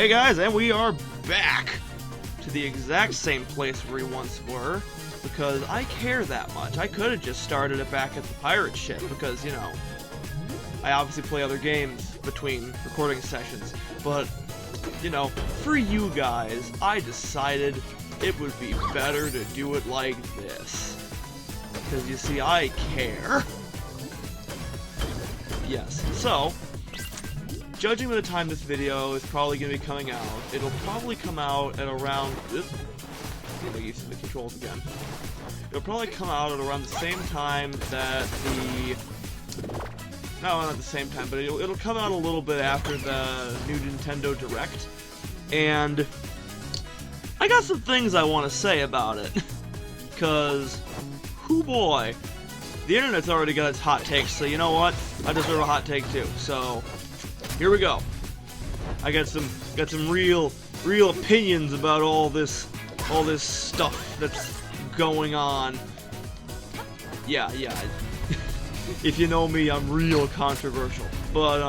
Hey guys, and we are back to the exact same place where we once were, because I care that much. I could have just started it back at the pirate ship, because, you know, I obviously play other games between recording sessions, but, you know, for you guys, I decided it would be better to do it like this. Because, you see, I care. Yes, so, judging by the time this video is probably going to be coming out, it'll probably come out at around... Let me use the controls again. It'll probably come out at around the same time that the... No, not the same time, but it'll come out a little bit after the new Nintendo Direct. And I got some things I want to say about it. Because, hoo boy, the internet's already got its hot takes, so you know what? I deserve a hot take too. So, here we go. I got some real opinions about all this stuff that's going on. Yeah. If you know me, I'm real controversial. But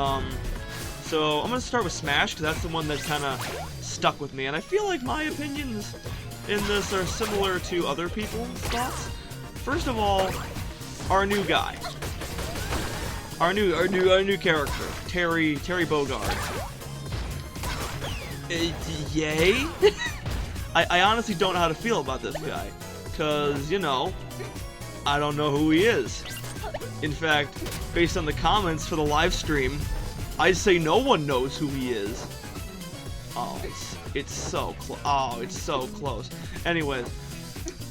so I'm gonna start with Smash because that's the one that kind of stuck with me, and I feel like my opinions in this are similar to other people's thoughts. First of all, our new guy, our new character, Terry Bogard. Yay! I honestly don't know how to feel about this guy, cause you know, I don't know who he is. In fact, based on the comments for the live stream, I'd say no one knows who he is. Oh, it's so close. Oh, it's so close. Anyways,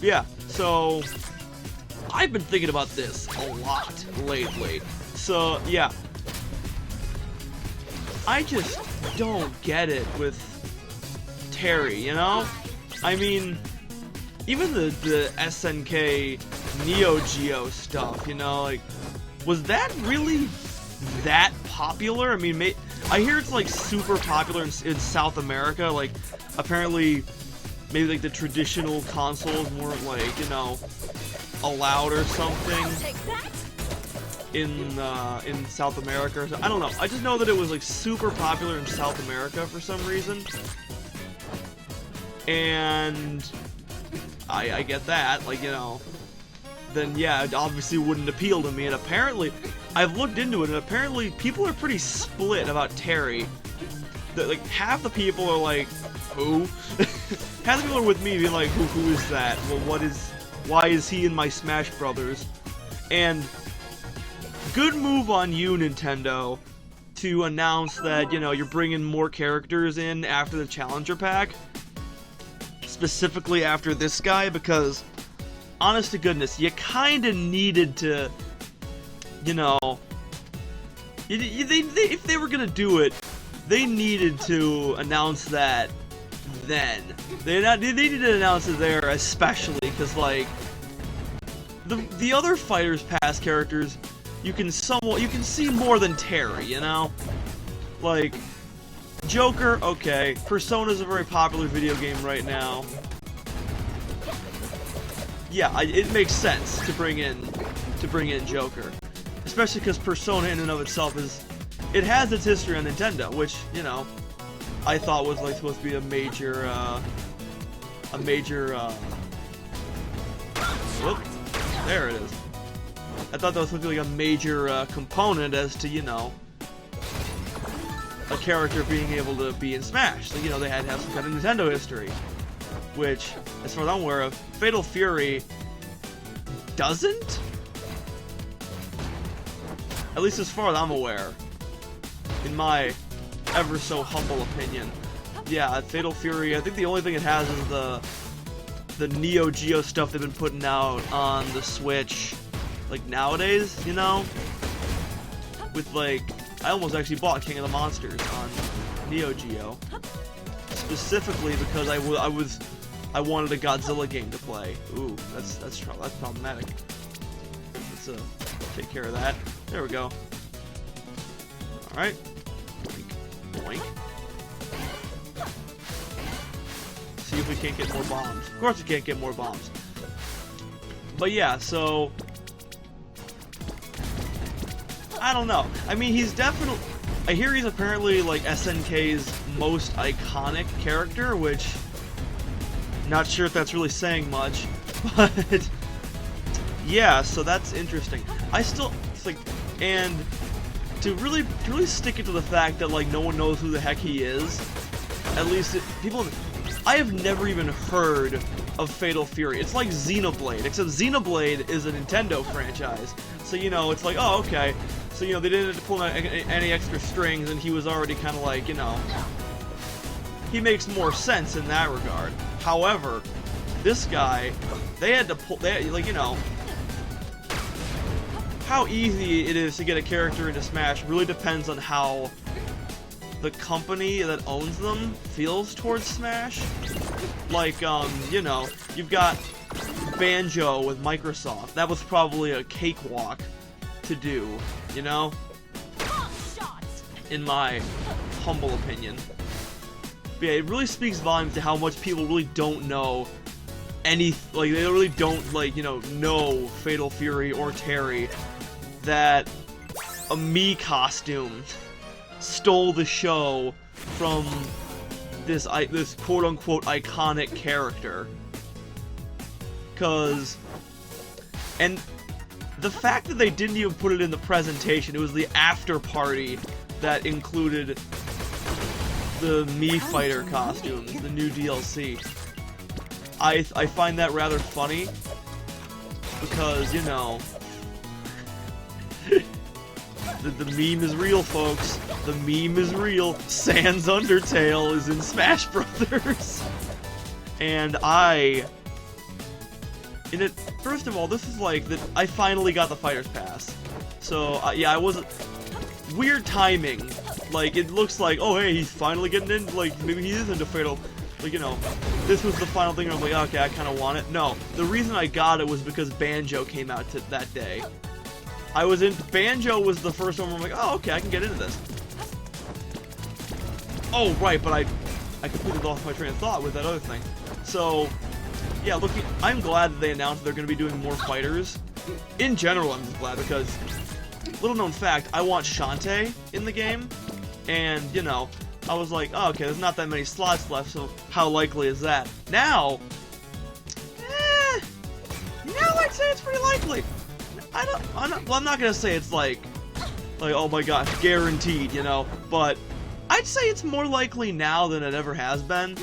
yeah. So I've been thinking about this a lot lately. So yeah, I just don't get it with Terry, you know? I mean, even the SNK Neo Geo stuff, you know, like, was that really that popular? I mean, I hear it's like super popular in South America. Like, apparently, maybe like the traditional consoles weren't like, you know, allowed or something in South America. I don't know. I just know that it was like super popular in South America for some reason, and I get that. Like, you know, then yeah, it obviously wouldn't appeal to me. And apparently, I've looked into it, and apparently people are pretty split about Terry. Like, half the people are like, who? Half the people are with me being like, who is that? Well, why is he in my Smash Brothers? And good move on you, Nintendo, to announce that, you know, you're bringing more characters in after the Challenger Pack. Specifically after this guy, because honest to goodness, you kind of needed to, you know, if they were gonna do it, they needed to announce that then. They needed to announce it there, especially because, like, the other Fighters Pass characters, you can see more than Terry, you know, like. Joker, okay. Persona's a very popular video game right now. Yeah, it makes sense to bring in Joker, especially because Persona in and of itself it has its history on Nintendo, which, you know, I thought was like supposed to be a major. Whoop, there it is. I thought that was supposed to be like a major component as to, you know, a character being able to be in Smash. So, you know, they had to have some kind of Nintendo history. Which, as far as I'm aware of, Fatal Fury doesn't? At least as far as I'm aware. In my ever so humble opinion. Yeah, Fatal Fury, I think the only thing it has is the Neo Geo stuff they've been putting out on the Switch, like, nowadays, you know? With, like, I almost actually bought King of the Monsters on Neo Geo, specifically because I wanted a Godzilla game to play. Ooh, that's problematic. Let's take care of that. There we go. All right. Boink, boink. See if we can't get more bombs. Of course we can't get more bombs. But yeah, so I don't know. I mean, he's definitely... I hear he's apparently, like, SNK's most iconic character, which, not sure if that's really saying much, but yeah, so that's interesting. I still, it's like, and to really stick it to the fact that, like, no one knows who the heck he is, at least people, I have never even heard of Fatal Fury. It's like Xenoblade, except Xenoblade is a Nintendo franchise, so, you know, it's like, oh, okay, so, you know, they didn't pull any extra strings, and he was already kind of like, you know, he makes more sense in that regard. However, this guy, they had to pull, like, you know, how easy it is to get a character into Smash really depends on how the company that owns them feels towards Smash. Like, you know, you've got Banjo with Microsoft. That was probably a cakewalk to do, you know? In my humble opinion. But yeah, it really speaks volumes to how much people really don't know any, like, they really don't, like, you know Fatal Fury or Terry, that a Mii costume stole the show from this quote-unquote iconic character. And the fact that they didn't even put it in the presentation, it was the after party that included the Mii fighter costumes, the new DLC. I find that rather funny, because, you know, the meme is real, folks. The meme is real. Sans Undertale is in Smash Brothers. And first of all, this is like, I finally got the Fighter's Pass. So, yeah, I wasn't, weird timing. Like, it looks like, oh, hey, he's finally getting in, like, maybe he is into Fatal, like, you know, this was the final thing, and I'm like, okay, I kind of want it. No, the reason I got it was because Banjo came out that day. Banjo was the first one where I'm like, oh, okay, I can get into this. Oh, right, but I completely lost my train of thought with that other thing. So, yeah, I'm glad that they announced they're going to be doing more fighters. In general, I'm just glad, because, little known fact, I watched Shantae in the game, and, you know, I was like, oh, okay, there's not that many slots left, so how likely is that? Now I'd say it's pretty likely. I'm not gonna say it's like, oh my gosh, guaranteed, you know, but I'd say it's more likely now than it ever has been.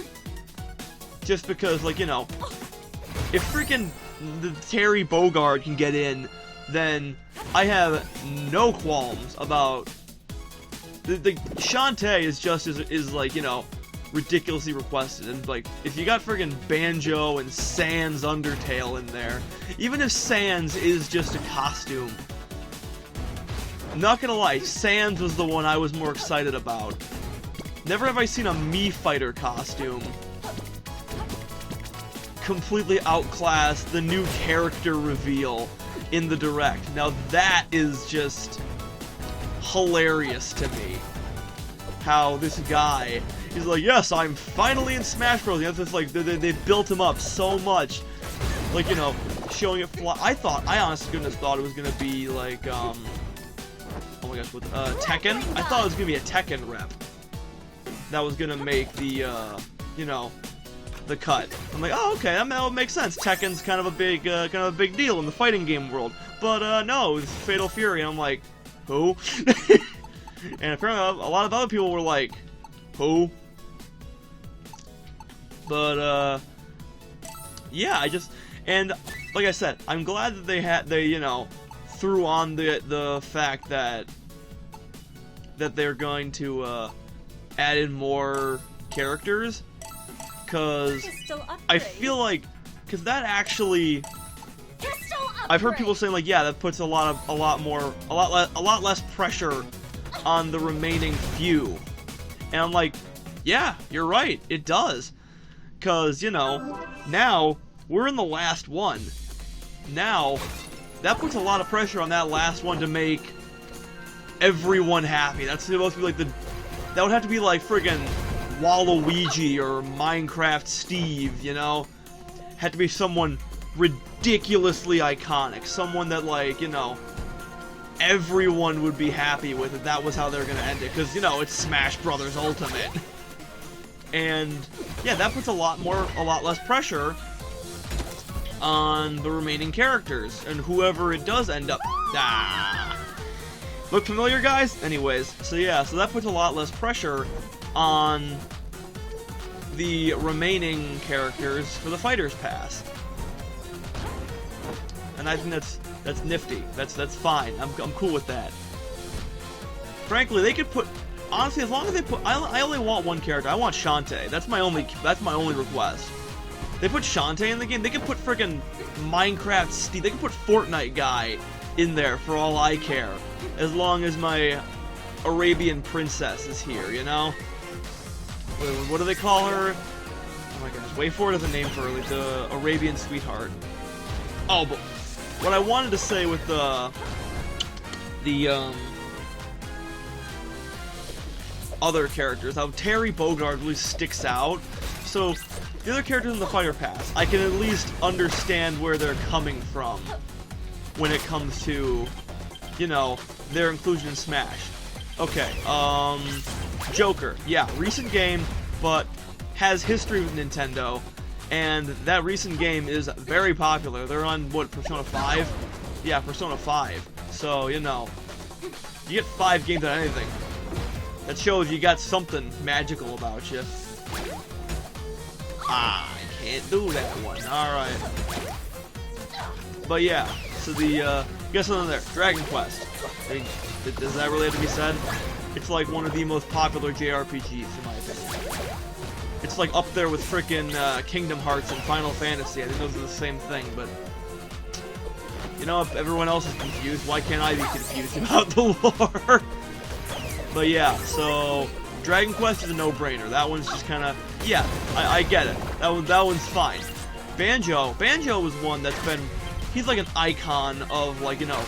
Just because, like, you know, if freaking the Terry Bogard can get in, then I have no qualms about the Shantae is like, you know, ridiculously requested, and like, if you got friggin' Banjo and Sans Undertale in there, even if Sans is just a costume, I'm not gonna lie, Sans was the one I was more excited about. Never have I seen a Mii fighter costume completely outclass the new character reveal in the Direct. Now that is just hilarious to me. How this guy, he's like, yes, I'm finally in Smash Bros. It's just like, they built him up so much. Like, you know, showing it fly. I honest to goodness thought it was gonna be like, oh my gosh, what, Tekken? I thought it was gonna be a Tekken rep that was gonna make the, you know, the cut. I'm like, oh, okay, that would make sense. Tekken's kind of a big deal in the fighting game world. But, no, it's Fatal Fury, and I'm like, who? And apparently a lot of other people were like, who? But, yeah, and like I said, I'm glad that they you know, threw on the fact that they're going to, add in more characters, because I feel like, because that actually, I've heard people saying, like, yeah, that puts a lot less pressure on the remaining few. And I'm like, yeah, you're right, it does. Because, you know, now, we're in the last one. Now, that puts a lot of pressure on that last one to make everyone happy. That's supposed to be like that would have to be like friggin' Waluigi or Minecraft Steve, you know? Had to be someone ridiculously iconic. Someone that, like, you know, everyone would be happy with if that was how they're gonna end it. Because, you know, it's Smash Brothers Ultimate. And yeah, that puts a lot less pressure on the remaining characters and whoever it does end up. Look familiar, guys? Anyways, so yeah, so that puts a lot less pressure on the remaining characters for the Fighters Pass. And I think that's nifty. That's fine. I'm cool with that. Frankly, they could put, honestly, as long as they put, I only want one character. I want Shantae. That's my only request. They put Shantae in the game. They could put friggin' Minecraft Steve. They could put Fortnite guy in there for all I care, as long as my Arabian princess is here, you know? What do they call her? Oh my gosh, wait for it as a name for her, like the Arabian sweetheart. Oh, but what I wanted to say with the other characters, how Terry Bogard really sticks out. So the other characters in the Fighter Pass, I can at least understand where they're coming from when it comes to, you know, their inclusion in Smash. Okay, Joker. Yeah, recent game, but has history with Nintendo, and that recent game is very popular. They're on, what, Persona 5? Yeah, Persona 5. So, you know, you get 5 games on anything. That shows you got something magical about you. Ah, I can't do that one. Alright. But yeah, so the, guess something there. Dragon Quest. Does that really have to be said? It's like one of the most popular JRPGs, in my opinion. It's like up there with frickin' Kingdom Hearts and Final Fantasy. I think those are the same thing, but you know, if everyone else is confused, why can't I be confused about the lore? But yeah, so Dragon Quest is a no-brainer. That one's just kind of, yeah, I get it. That one's fine. Banjo was one that's been, he's like an icon of, like, you know,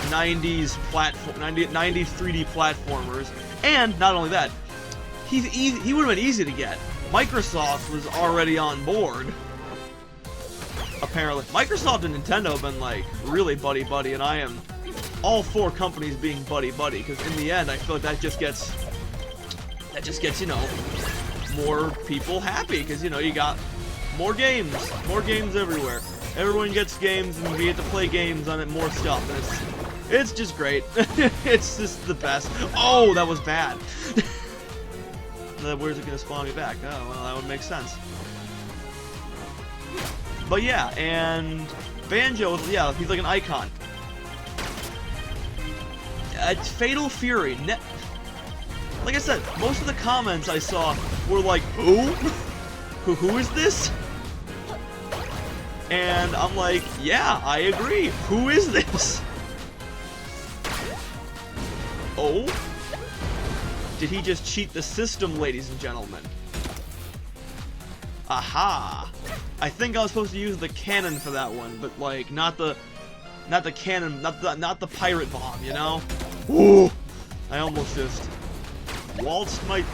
90s 90s 3D platformers, and not only that, he would have been easy to get. Microsoft was already on board. Apparently, Microsoft and Nintendo have been like really buddy-buddy, and I am all for companies being buddy-buddy, because in the end, I feel like that just gets, you know, more people happy, because, you know, you got more games everywhere. Everyone gets games, and we get to play games on it, more stuff, and it's just great. It's just the best. Oh, that was bad. Where's it gonna spawn me back? Oh, well, that would make sense. But yeah, and Banjo, yeah, he's like an icon. It's Fatal Fury. Like I said, most of the comments I saw were like, who? Who is this? And I'm like, yeah, I agree. Who is this? Oh? Did he just cheat the system, ladies and gentlemen? Aha! I think I was supposed to use the cannon for that one, but like not the cannon, not the pirate bomb, you know? Ooh! I almost just waltzed my.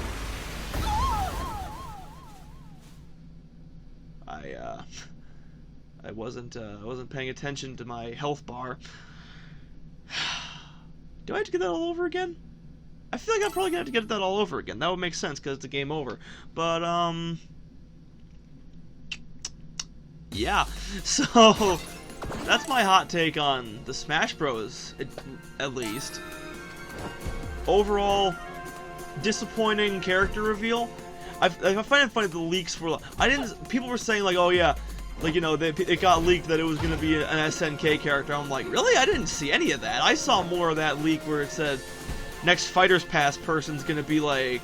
I wasn't paying attention to my health bar. Do I have to get that all over again? I feel like I'm probably gonna have to get that all over again. That would make sense because it's a game over. But yeah. So that's my hot take on the Smash Bros. At least. Overall, disappointing character reveal. I find it funny the leaks were. People were saying like, oh yeah, like, you know, it got leaked that it was gonna be an SNK character. I'm like, really? I didn't see any of that. I saw more of that leak where it said next Fighters Pass person's gonna be like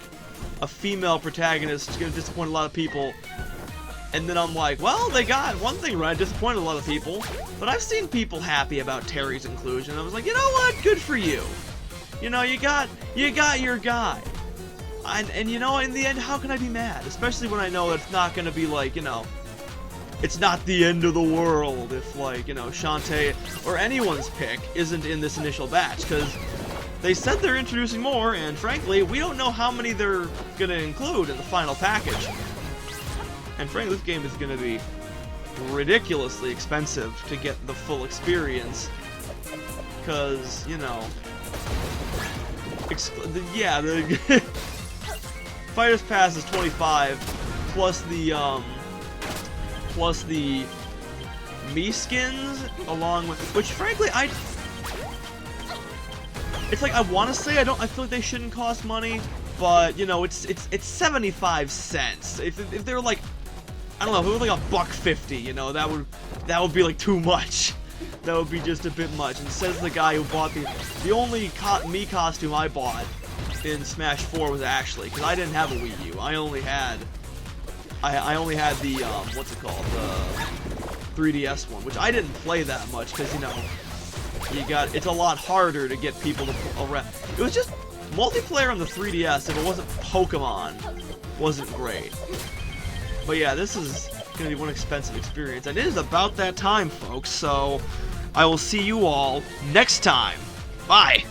a female protagonist. It's gonna disappoint a lot of people. And then I'm like, well, they got one thing right, disappointed a lot of people. But I've seen people happy about Terry's inclusion. I was like, you know what? Good for you. You know, you got your guy. And you know, in the end, how can I be mad? Especially when I know it's not gonna be like, you know, it's not the end of the world if, like, you know, Shantae or anyone's pick isn't in this initial batch, because they said they're introducing more, and frankly, we don't know how many they're gonna include in the final package. And frankly, this game is gonna be ridiculously expensive to get the full experience, because, you know, Fighter's Pass is 25 plus the Mii skins along with, which frankly it's like I want to say I feel like they shouldn't cost money, but you know it's 75 cents. If they were like, I don't know, if it was like $1.50, you know, that would be like too much. That would be just a bit much. And says the guy who bought the only Mii costume I bought in Smash 4 was Ashley, because I didn't have a Wii U. I only had the what's it called, the 3DS one, which I didn't play that much because you know it's a lot harder to get people to around. It was just multiplayer on the 3DS. If it wasn't Pokemon, wasn't great. But yeah, this is gonna be one expensive experience, and it is about that time, folks. So I will see you all next time. Bye.